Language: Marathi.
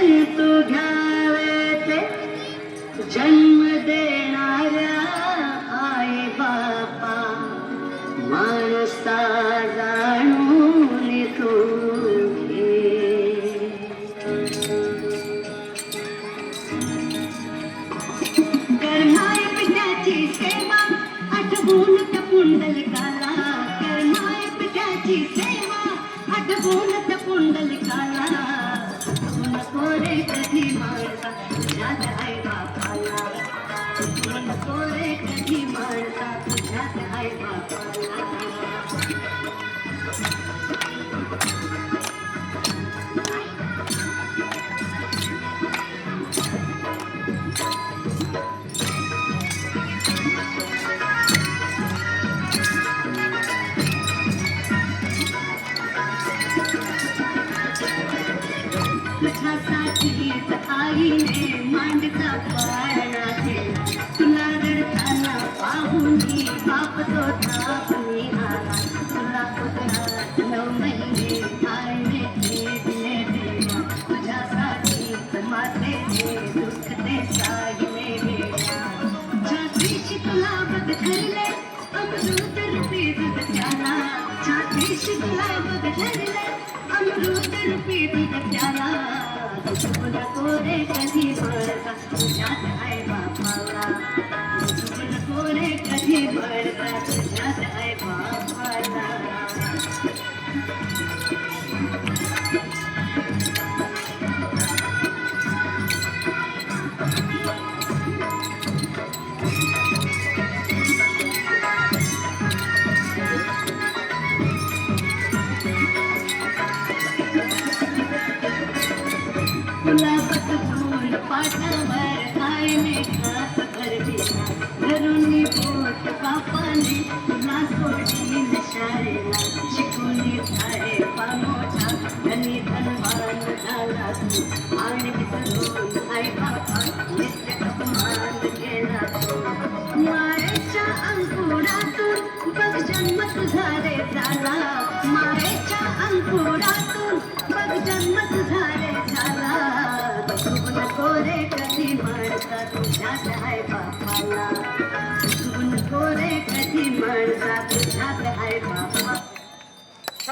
जंतू घ्यावे ते जन्म देणाऱ्या आई बापा माणसा जाणून तू घे. करमाय पित्याची सेवा आठवून त्या पुंडलिकाला. करमाय पित्याची सेवा आठवून त्या पुंडलिकाला. नको रे कधी माणसा तुझ्यात आई बापाला. नको रे कधी माणसा तुझ्यात आई बापाला. तुझ्यासाठीच आईने मांडीचा पाळणा केला. तुला रडताना पाहून बाप तो थापणी आला. तुला उदरात 9 महिने आईने खेळले देवा. तुझ्यासाठीच मातेचे दुःख ते साहिले गेल्या. छातीशी तुला बघ धरले अमृत रूपी दूध प्याला. छातीशी तुला बघ धरले अमृत रूपी दूध प्याला. नको रे कधी माणसा तुझ्यात आई बापाला. नको रे कधी माणसा तुझ्यात आई बापाला. गुलाबात फूल पाटावर आईने घास भरविला. घरून बोट बापाने तुला सोडली शाळेला. शिकवली सारे मोठा धनी धनवान झाला तू. आणि विसरून आई बापा नित्य अपमान केला तू. मायेच्या अंकुरातून बघ जन्म तुझा रे झाला. मायेच्या अंकुरातून बघ जन्म तुझा रे झाला. नको रे कधी माणसा तुझ्यात आई बापाला. नको रे कधी माणसा